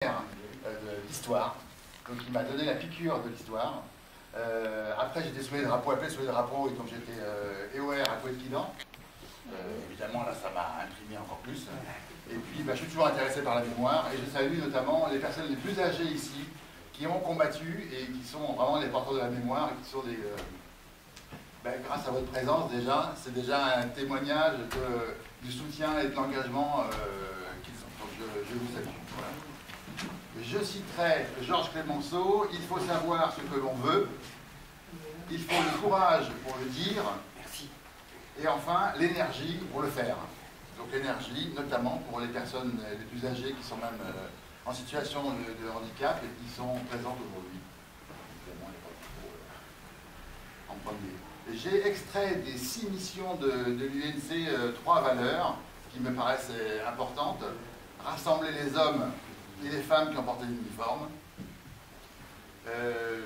de l'histoire, donc il m'a donné la piqûre de l'histoire. Après j'étais sous les drapeaux, appelé sous les drapeaux, et donc j'étais EOR à Couët-Quidan. Évidemment là ça m'a imprimé encore plus. Et puis je suis toujours intéressé par la mémoire, et je salue notamment les personnes les plus âgées ici, qui ont combattu et qui sont vraiment les porteurs de la mémoire, et qui sont des... grâce à votre présence déjà, c'est déjà un témoignage du soutien et de l'engagement qu'ils ont. Donc je vous salue. Voilà. Je citerai Georges Clemenceau, il faut savoir ce que l'on veut, il faut le courage pour le dire, et enfin l'énergie pour le faire. Donc l'énergie, notamment pour les personnes les plus âgées qui sont même en situation de handicap et qui sont présentes aujourd'hui. Évidemment, il n'y a pas trop en premier. J'ai extrait des 6 missions de l'UNC 3 valeurs qui me paraissent importantes. Rassembler les hommes et les femmes qui ont porté l'uniforme,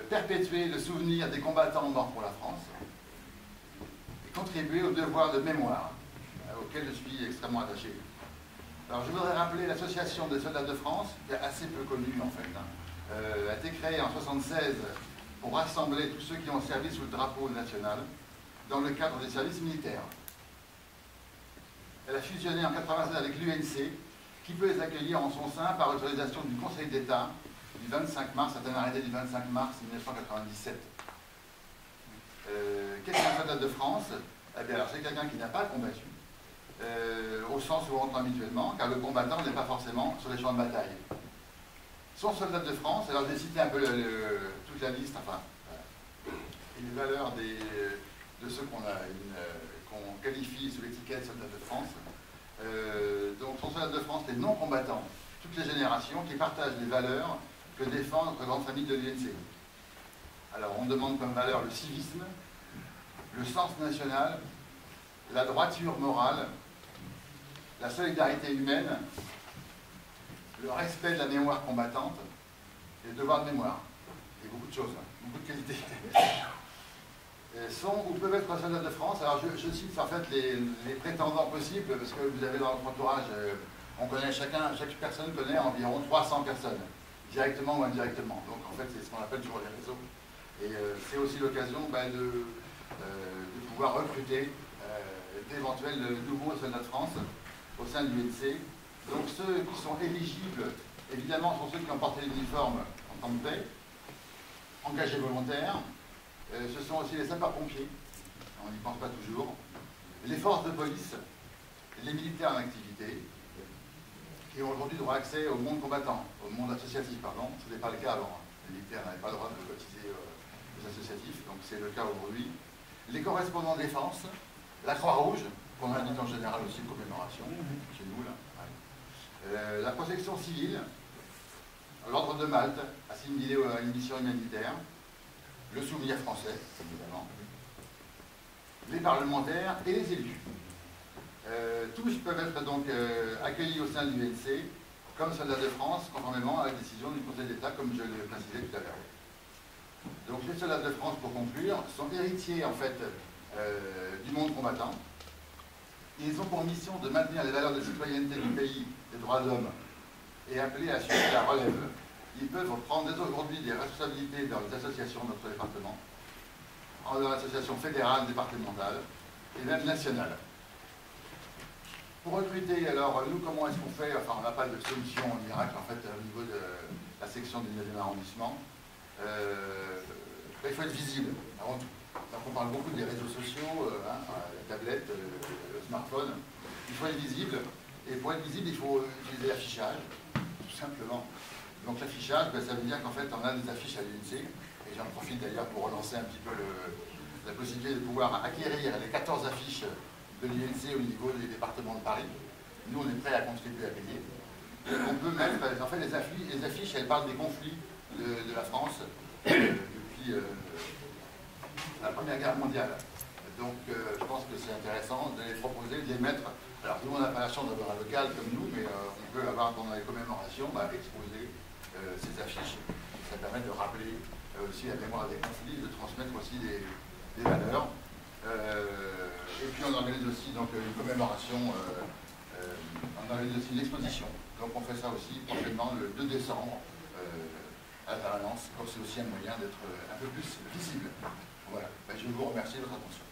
perpétuer le souvenir des combattants morts pour la France, et contribuer au devoir de mémoire, auquel je suis extrêmement attaché. Alors je voudrais rappeler l'association des soldats de France, qui est assez peu connue en fait, a été créée en 1976 pour rassembler tous ceux qui ont servi sous le drapeau national dans le cadre des services militaires. Elle a fusionné en 1996 avec l'UNC, qui peut les accueillir en son sein par autorisation du Conseil d'État du 25 mars, c'est un arrêté du 25 mars 1997. Qu'est-ce qu'un soldat de France? Eh bien, alors c'est quelqu'un qui n'a pas combattu, au sens où on entend habituellement, car le combattant n'est pas forcément sur les champs de bataille. Son soldat de France, alors j'ai cité un peu toute la liste, enfin, les valeurs de ceux qu'on qualifie sous l'étiquette soldat de France. Donc son soldat de France, les non-combattants, toutes les générations qui partagent les valeurs que défend notre grande famille de l'UNC. Alors on demande comme valeur le civisme, le sens national, la droiture morale, la solidarité humaine, le respect de la mémoire combattante et le devoir de mémoire. Et beaucoup de choses, beaucoup de qualités. Sont ou peuvent être soldats de France. Alors je cite en fait les prétendants possibles, parce que vous avez dans votre entourage, on connaît chaque personne connaît environ 300 personnes, directement ou indirectement. Donc en fait c'est ce qu'on appelle toujours les réseaux. Et c'est aussi l'occasion de pouvoir recruter d'éventuels nouveaux soldats de France au sein de l'UNC. Donc ceux qui sont éligibles, évidemment, sont ceux qui ont porté l'uniforme en temps de paix, engagés volontaires. Ce sont aussi les sapeurs-pompiers, on n'y pense pas toujours, les forces de police, les militaires en activité, qui ont aujourd'hui droit accès au monde combattant, au monde associatif, pardon. Ce n'était pas le cas avant. Les militaires n'avaient pas le droit de cotiser aux associatifs, donc c'est le cas aujourd'hui. Les correspondants de défense, la Croix-Rouge, qu'on invite en général aussi aux commémorations, chez nous, là. Ouais. La protection civile, l'ordre de Malte, assimilé à une mission humanitaire, le souvenir français, évidemment, les parlementaires et les élus. Tous peuvent être donc accueillis au sein de l'UNC comme soldats de France, conformément à la décision du Conseil d'État, comme je l'ai précisé tout à l'heure. Donc les soldats de France, pour conclure, sont héritiers en fait du monde combattant. Ils ont pour mission de maintenir les valeurs de citoyenneté du pays, des droits de l'homme, et appelés à suivre la relève. Ils peuvent prendre dès aujourd'hui des responsabilités dans les associations de notre département, dans l'association fédérale, départementale et même nationale. Pour recruter, alors, nous, comment est-ce qu'on fait? Enfin, on n'a pas de solution miracle, en fait, au niveau de la section du 9e arrondissement. Il faut être visible, avant tout. Donc, on parle beaucoup des réseaux sociaux, la tablette, le smartphone. Il faut être visible, et pour être visible, il faut utiliser l'affichage, tout simplement. Donc l'affichage, ça veut dire qu'en fait on a des affiches à l'UNC, et j'en profite d'ailleurs pour relancer un petit peu la possibilité de pouvoir acquérir les 14 affiches de l'UNC au niveau des départements de Paris. Nous on est prêts à contribuer à payer. On peut mettre, en fait les affiches elles parlent des conflits de la France depuis la Première Guerre mondiale. Donc je pense que c'est intéressant de les proposer, de les mettre. Alors nous on n'a pas la chance d'avoir un local comme nous, mais on peut avoir pendant les commémorations exposer ces affiches. Ça permet de rappeler aussi la mémoire des conflits, de transmettre aussi des valeurs. Et puis on organise aussi donc, une commémoration, on organise aussi une exposition. Donc on fait ça aussi prochainement le 2 décembre à la permanence, comme c'est aussi un moyen d'être un peu plus visible. Voilà, je vous remercie de votre attention.